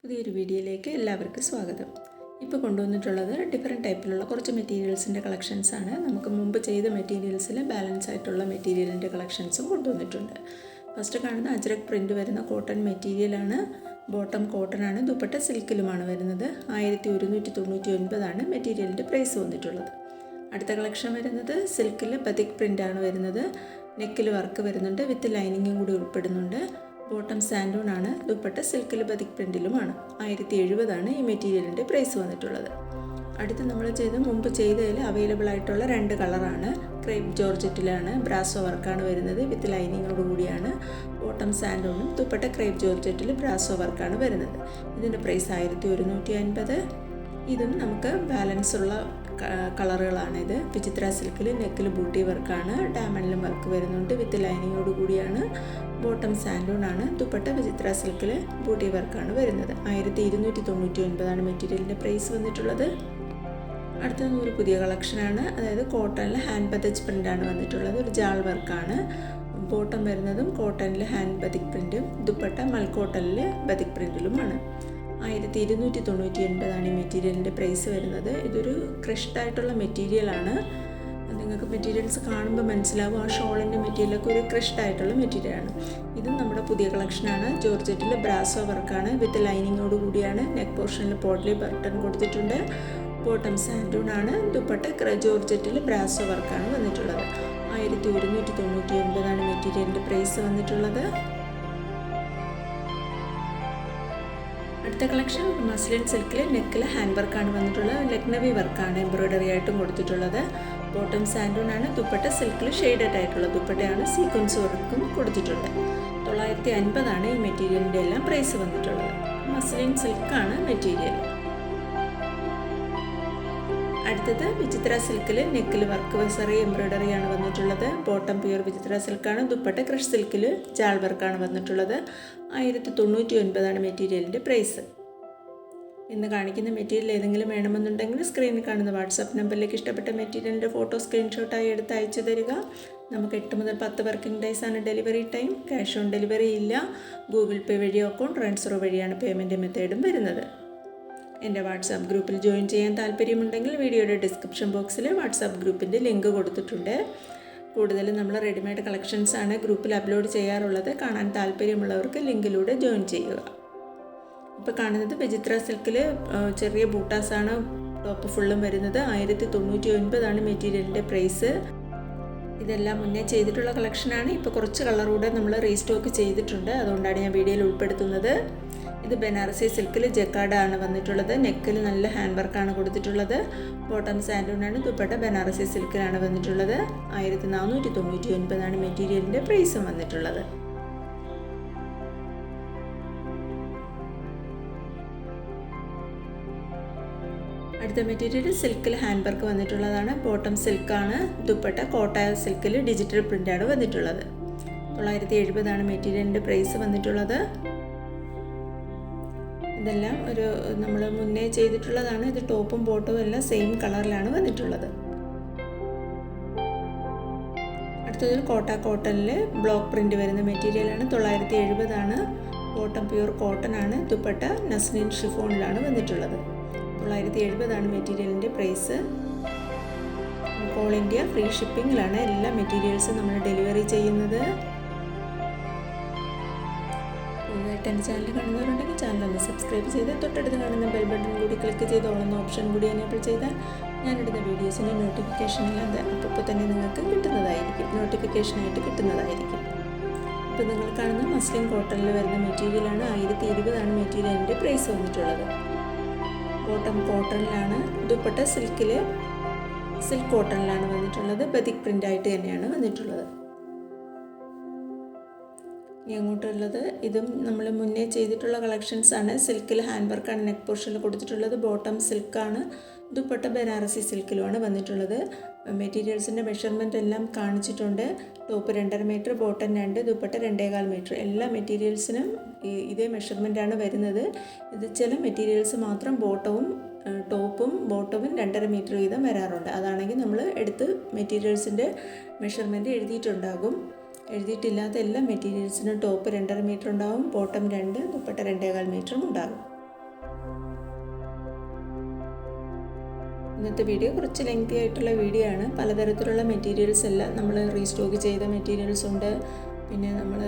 പുതിയൊരു വീഡിയോയിലേക്ക് എല്ലാവർക്കും സ്വാഗതം. ഇപ്പോൾ കൊണ്ടുവന്നിട്ടുള്ളത് ഡിഫറെൻറ്റ് ടൈപ്പിലുള്ള കുറച്ച് മെറ്റീരിയൽസിൻ്റെ കളക്ഷൻസാണ്. നമുക്ക് മുമ്പ് ചെയ്ത മെറ്റീരിയൽസിൽ ബാലൻസ് ആയിട്ടുള്ള മെറ്റീരിയലിൻ്റെ കളക്ഷൻസും കൊണ്ടുവന്നിട്ടുണ്ട്. ഫസ്റ്റ് കാണുന്ന അജ്രക് പ്രിൻ്റ് വരുന്ന കോട്ടൺ മെറ്റീരിയലാണ്. ബോട്ടം കോട്ടൺ ആണ്, ദുപ്പട്ട സിൽക്കിലുമാണ് വരുന്നത്. 1199 മെറ്റീരിയലിൻ്റെ പ്രൈസ് വന്നിട്ടുള്ളത്. അടുത്ത കളക്ഷൻ വരുന്നത് സിൽക്കിൽ ബതിക് പ്രിൻ്റാണ് വരുന്നത്. നെക്കിൽ വർക്ക് വരുന്നുണ്ട്, വിത്ത് ലൈനിങ്ങും കൂടി ഉൾപ്പെടുന്നുണ്ട്. ബോട്ടം സാൻഡൂൺ ആണ്, ദുപ്പട്ട സിൽക്കിൽ ബതിക് പ്രിൻറ്റിലുമാണ്. 1070 ഈ മെറ്റീരിയലിൻ്റെ പ്രൈസ് വന്നിട്ടുള്ളത്. അടുത്ത് നമ്മൾ മുമ്പ് ചെയ്തതിൽ അവൈലബിൾ ആയിട്ടുള്ള 2 കളറാണ്. ക്രേപ്പ് ജോർജറ്റിലാണ്, ബ്രാസോ വർക്കാണ് വരുന്നത്, വിത്ത് ലൈനിങ്ങോട് കൂടിയാണ്. ബോട്ടം സാൻഡൂണും ദുപ്പട്ട ക്രേപ്പ് ജോർജറ്റിൽ ബ്രാസോ വർക്കാണ് വരുന്നത്. ഇതിൻ്റെ പ്രൈസ് 1150. ഇതും നമുക്ക് ബാലൻസ് ഉള്ള കളറുകളാണിത്. വിചിത്ര സിൽക്കിൽ നെക്കിൽ ബൂട്ടി വർക്കാണ്, ഡയമണ്ടിലും വർക്ക് വരുന്നുണ്ട്, വിത്ത് ലൈനിങ്ങോട് കൂടിയാണ്. ബോട്ടം സാൻഡൂൺ ആണ്, ദുപ്പട്ട വിചിത്ര സിൽക്കിൽ ബൂട്ടി വർക്കാണ് വരുന്നത്. 1299 മെറ്റീരിയലിൻ്റെ പ്രൈസ് വന്നിട്ടുള്ളത്. അടുത്തത് ഒരു പുതിയ കളക്ഷനാണ്, അതായത് കോട്ടണിൽ ഹാൻഡ് ബതിക് പ്രിൻ്റാണ് വന്നിട്ടുള്ളത്. ഒരു ജാൾ വർക്കാണ്. ബോട്ടം വരുന്നതും കോട്ടണിൽ ഹാൻഡ് ബതിക് പ്രിൻറ്റും, ദുപ്പട്ട മൽക്കോട്ടണിൽ ബതിക് പ്രിൻറ്റിലുമാണ്. 1299 ഈ മെറ്റീരിയലിൻ്റെ പ്രൈസ് വരുന്നത്. ഇതൊരു ക്രഷ്ഡായിട്ടുള്ള മെറ്റീരിയലാണ്. നിങ്ങൾക്ക് മെറ്റീരിയൽസ് കാണുമ്പോൾ മനസ്സിലാവും, ആ ഷോളിൻ്റെ മെറ്റീരിയലൊക്കെ ഒരു ക്രഷ്ഡായിട്ടുള്ള മെറ്റീരിയലാണ്. ഇതും നമ്മുടെ പുതിയ കളക്ഷനാണ്. ജോർജറ്റിൽ ബ്രാസോ വർക്കാണ്, വിത്ത് ലൈനിങ്ങോട് കൂടിയാണ്. നെക്ക് പോർഷനിൽ പോട്ട്ലി ബട്ടൺ കൊടുത്തിട്ടുണ്ട്. ബോട്ടം സാൻഡൂൺ ആണ്, ദുപ്പട്ട ജോർജറ്റിൽ ബ്രാസോ വർക്കാണ് വന്നിട്ടുള്ളത്. 1199 മെറ്റീരിയലിൻ്റെ പ്രൈസ് വന്നിട്ടുള്ളത്. അടുത്ത കളക്ഷൻ മസ്ലിൻ സിൽക്കിൽ നെക്കിൽ ഹാൻഡ് വർക്കാണ് വന്നിട്ടുള്ളത്. ലക്നവി വർക്കാണ് എംബ്രോയ്ഡറി ആയിട്ടും കൊടുത്തിട്ടുള്ളത്. ബോട്ടം സാൻഡൂൺ ആണ്, ദുപ്പട്ട സിൽക്കിൽ ഷെയ്ഡഡ് ആയിട്ടുള്ള ദുപ്പട്ടയാണ്, സീക്വൻസ് വർക്കും കൊടുത്തിട്ടുണ്ട്. 950 ഈ മെറ്റീരിയലിൻ്റെ എല്ലാം പ്രൈസ് വന്നിട്ടുള്ളത്. മസ്ലിൻ സിൽക്കാണ് മെറ്റീരിയൽ. അടുത്തത് വിചിത്ര സിൽക്കിൽ നെക്കിൽ വർക്ക് വെസറി എംബ്രോയ്ഡറി ആണ് വന്നിട്ടുള്ളത്. ബോട്ടം പ്യൂർ വിചിത്ര സിൽക്കാണ്, ദുപ്പട്ട ക്രഷ് സിൽക്കിൽ ജാൾ വർക്കാണ് വന്നിട്ടുള്ളത്. 1099 മെറ്റീരിയലിൻ്റെ പ്രൈസ്. ഇന്ന് കാണിക്കുന്ന മെറ്റീരിയൽ ഏതെങ്കിലും വേണമെന്നുണ്ടെങ്കിൽ സ്ക്രീനിൽ കാണുന്ന വാട്സാപ്പ് നമ്പറിലേക്ക് ഇഷ്ടപ്പെട്ട മെറ്റീരിയലിൻ്റെ ഫോട്ടോ സ്ക്രീൻഷോട്ടായി എടുത്ത് അയച്ചു തരിക. നമുക്ക് 8 മുതൽ 10 വർക്കിംഗ് ഡേയ്സാണ് delivery time. Cash on delivery ഇല്ല. ഗൂഗിൾ പേ വഴിയോ അക്കൗണ്ട് ട്രാൻസ്ഫർ വഴിയാണ് പേയ്മെൻറ്റ് മെത്തേഡും വരുന്നത്. എൻ്റെ വാട്സാപ്പ് ഗ്രൂപ്പിൽ ജോയിൻ ചെയ്യാൻ താല്പര്യമുണ്ടെങ്കിൽ വീഡിയോയുടെ ഡിസ്ക്രിപ്ഷൻ ബോക്സിൽ വാട്സാപ്പ് ഗ്രൂപ്പിൻ്റെ ലിങ്ക് കൊടുത്തിട്ടുണ്ട്. കൂടുതലും നമ്മൾ റെഡിമെയ്ഡ് കളക്ഷൻസാണ് ഗ്രൂപ്പിൽ അപ്ലോഡ് ചെയ്യാറുള്ളത്. കാണാൻ താല്പര്യമുള്ളവർക്ക് ലിങ്കിലൂടെ ജോയിൻ ചെയ്യുക. ഇപ്പോൾ കാണുന്നത് വിചിത്ര സിൽക്കിൽ ചെറിയ ബൂട്ടാസാണ് ടോപ്പ് ഫുള്ളും വരുന്നത്. 1099 മെറ്റീരിയലിൻ്റെ പ്രൈസ്. ഇതെല്ലാം മുന്നേ ചെയ്തിട്ടുള്ള കളക്ഷനാണ്. ഇപ്പോൾ കുറച്ച് കളറൂടെ നമ്മൾ റീസ്റ്റോക്ക് ചെയ്തിട്ടുണ്ട്, അതുകൊണ്ടാണ് ഞാൻ വീഡിയോയിൽ ഉൾപ്പെടുത്തുന്നത്. ഇത് ബനാറസി സിൽക്കിൽ ജക്കാർഡാണ് വന്നിട്ടുള്ളത്. നെക്കിൽ നല്ല ഹാൻഡ് വർക്കാണ് കൊടുത്തിട്ടുള്ളത്. ബോട്ടം സാൻഡൂണാണ്, ദുപ്പട്ട ബനാറസി സിൽക്കിലാണ് വന്നിട്ടുള്ളത്. 1499 മെറ്റീരിയലിൻ്റെ പ്രൈസും വന്നിട്ടുള്ളത്. അടുത്ത മെറ്റീരിയൽ സിൽക്കിൽ ഹാൻഡ് വർക്ക് വന്നിട്ടുള്ളതാണ്. ബോട്ടം സിൽക്കാണ്, ദുപ്പട്ട കോട്ട സിൽക്കിൽ ഡിജിറ്റൽ പ്രിൻ്റാണ് വന്നിട്ടുള്ളത്. 970 മെറ്റീരിയലിൻ്റെ പ്രൈസ് വന്നിട്ടുള്ളത്. ഇതെല്ലാം ഒരു നമ്മൾ മുന്നേ ചെയ്തിട്ടുള്ളതാണ്. ഇത് ടോപ്പും ബോട്ടവും എല്ലാം സെയിം കളറിലാണ് വന്നിട്ടുള്ളത്. അടുത്തത് കോട്ടണിൽ ബ്ലോക്ക് പ്രിൻ്റ് വരുന്ന മെറ്റീരിയലാണ്. 970. ബോട്ടം പ്യൂർ കോട്ടൺ ആണ്, ദുപ്പട്ട നസ്ലിൻ ഷിഫോണിലാണ് വന്നിട്ടുള്ളത്. 970 മെറ്റീരിയലിൻ്റെ പ്രൈസ്. ഓൾ ഇന്ത്യ ഫ്രീ ഷിപ്പിങ്ങിലാണ് എല്ലാ മെറ്റീരിയൽസും നമ്മൾ ഡെലിവറി ചെയ്യുന്നത്. പുതുതായിട്ട് എൻ്റെ ചാനൽ കാണുന്നവരുണ്ടെങ്കിൽ ചാനൽ ഒന്ന് സബ്സ്ക്രൈബ് ചെയ്ത് തൊട്ടടുത്ത് കാണുന്ന ബെൽ ബട്ടൺ കൂടി ക്ലിക്ക് ചെയ്ത് ഓളുന്ന ഓപ്ഷൻ കൂടി എനേബിൾ ചെയ്താൽ ഞാനിടുന്ന വീഡിയോസിൻ്റെ നോട്ടിഫിക്കേഷൻ ഇല്ലാതെ അപ്പോൾ തന്നെ നിങ്ങൾക്ക് നോട്ടിഫിക്കേഷനായിട്ട് കിട്ടുന്നതായിരിക്കും. ഇപ്പോൾ നിങ്ങൾ കാണുന്ന മസ്ലിൻ കോട്ടണിൽ വരുന്ന മെറ്റീരിയലാണ്. 1020 മെറ്റീരിയലിൻ്റെ പ്രൈസ് വന്നിട്ടുള്ളത്. ബോട്ടം കോട്ടണിലാണ്, ദുപ്പട്ട സിൽക്ക് കോട്ടണിലാണ് വന്നിട്ടുള്ളത്. ബതിക് പ്രിൻ്റായിട്ട് തന്നെയാണ് വന്നിട്ടുള്ളത്. ഇനി അങ്ങോട്ടുള്ളത് ഇതും നമ്മൾ മുന്നേ ചെയ്തിട്ടുള്ള കളക്ഷൻസാണ്. സിൽക്കിൽ ഹാൻഡ് വർക്കാണ് നെക്ക് പോർഷനിൽ കൊടുത്തിട്ടുള്ളത്. ബോട്ടം സിൽക്കാണ്, ദുപ്പട്ട ബനാറസി സിൽക്കിലുമാണ് വന്നിട്ടുള്ളത്. മെറ്റീരിയൽസിൻ്റെ മെഷർമെൻ്റ് എല്ലാം കാണിച്ചിട്ടുണ്ട്. Top 2.5 metre, bottom 2, dupatta 2.25 metre. എല്ലാ മെറ്റീരിയൽസിനും ഇതേ മെഷർമെൻറ്റാണ് വരുന്നത്. ഇത് ചില മെറ്റീരിയൽസ് മാത്രം ടോപ്പും ബോട്ടവും 2.5 മീറ്റർ വീതം വരാറുണ്ട്. അതാണെങ്കിൽ നമ്മൾ എടുത്ത് മെറ്റീരിയൽസിൻ്റെ മെഷർമെൻറ്റ് എഴുതിയിട്ടുണ്ടാകും. എഴുതിയിട്ടില്ലാത്ത എല്ലാ മെറ്റീരിയൽസിനും ടോപ്പ് 2.5 മീറ്റർ ഉണ്ടാകും, ബോട്ടം 2, ദുപ്പട്ട 2.25 മീറ്ററും ഉണ്ടാകും. ഇന്നത്തെ വീഡിയോ കുറച്ച് ലെങ്തി ആയിട്ടുള്ള വീഡിയോ ആണ്. പലതരത്തിലുള്ള മെറ്റീരിയൽസ് എല്ലാം നമ്മൾ റീസ്റ്റോക്ക് ചെയ്ത മെറ്റീരിയൽസ് ഉണ്ട്. പിന്നെ നമ്മൾ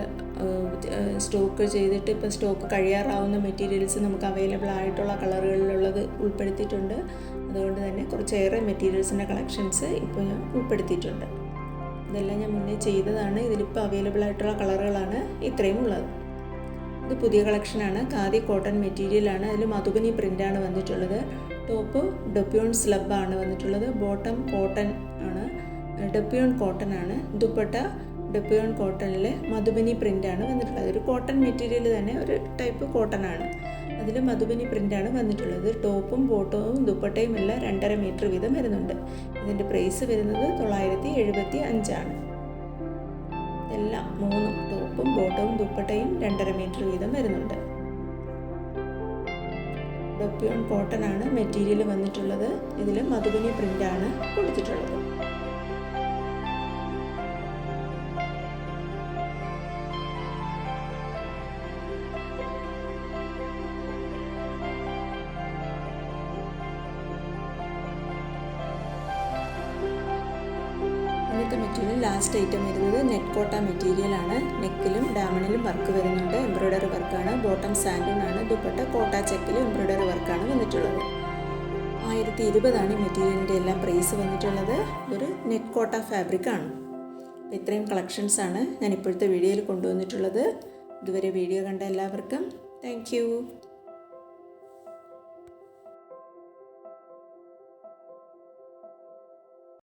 സ്റ്റോക്ക് ചെയ്തിട്ട് ഇപ്പോൾ സ്റ്റോക്ക് കഴിയാറാവുന്ന മെറ്റീരിയൽസ് നമുക്ക് അവൈലബിൾ ആയിട്ടുള്ള കളറുകളിലുള്ളത് ഉൾപ്പെടുത്തിയിട്ടുണ്ട്. അതുകൊണ്ട് തന്നെ കുറച്ചേറെ മെറ്റീരിയൽസിൻ്റെ കളക്ഷൻസ് ഇപ്പോൾ ഞാൻ ഉൾപ്പെടുത്തിയിട്ടുണ്ട്. ഇതെല്ലാം ഞാൻ മുന്നേ ചെയ്തതാണ്. ഇതിലിപ്പോൾ അവൈലബിൾ ആയിട്ടുള്ള കളറുകളാണ് ഇത്രയും ഉള്ളത്. ഇത് പുതിയ കളക്ഷനാണ്. ഖാദി കോട്ടൺ മെറ്റീരിയലാണ്. അതിൽ മധുബനി പ്രിൻ്റാണ് വന്നിട്ടുള്ളത്. ടോപ്പ് ഡൊപ്യൂൺ സ്ലബാണ് വന്നിട്ടുള്ളത്. ബോട്ടം കോട്ടൺ ആണ്, ഡൊപ്യൂൺ കോട്ടൺ ആണ്. ദുപ്പട്ട ഡൊപ്യൂൺ കോട്ടണിൽ മധുബനി പ്രിൻ്റാണ് വന്നിട്ടുള്ളത്. ഒരു കോട്ടൺ മെറ്റീരിയൽ തന്നെ, ഒരു ടൈപ്പ് കോട്ടൺ ആണ്. അതിൽ മധുബനി പ്രിൻ്റാണ് വന്നിട്ടുള്ളത്. ടോപ്പും ബോട്ടവും ദുപ്പട്ടയും എല്ലാം 2.5 മീറ്റർ വീതം വരുന്നുണ്ട്. ഇതിൻ്റെ പ്രൈസ് വരുന്നത് 975 ആണ്. എല്ലാം 3 ടോപ്പും ബോട്ടവും ദുപ്പട്ടയും 2.5 മീറ്റർ വീതം വരുന്നുണ്ട്. ഡൊപ്യൂൺ കോട്ടൺ ആണ് മെറ്റീരിയൽ വന്നിട്ടുള്ളത്. ഇതിൽ മധുബനി പ്രിൻ്റാണ് കൊടുത്തിട്ടുള്ളത്. ഇന്നത്തെ മെറ്റീരിയൽ ലാസ്റ്റ് ഐറ്റം വരുന്നത് നെറ്റ് കോട്ട മെറ്റീരിയലാണ്. നെക്കിലും ഡാമണിലും വർക്ക് വരുന്നുണ്ട്. എംബ്രോയ്ഡറി വർക്കാണ്. ബോട്ടം സാൻഡൂൺ ആണ്. ദുപ്പട്ട കോട്ട ചെക്കിൽ എംബ്രോയ്ഡറി വർക്കാണ് വന്നിട്ടുള്ളത്. 1020 ആണ് ഈ മെറ്റീരിയലിൻ്റെ എല്ലാം പ്രൈസ് വന്നിട്ടുള്ളത്. ഒരു നെറ്റ് കോട്ട ഫാബ്രിക്കാണ്. അപ്പോൾ ഇത്രയും കളക്ഷൻസാണ് ഞാൻ ഇപ്പോഴത്തെ വീഡിയോയിൽ കൊണ്ടുവന്നിട്ടുള്ളത്. ഇതുവരെ വീഡിയോ കണ്ട എല്ലാവർക്കും താങ്ക് യു.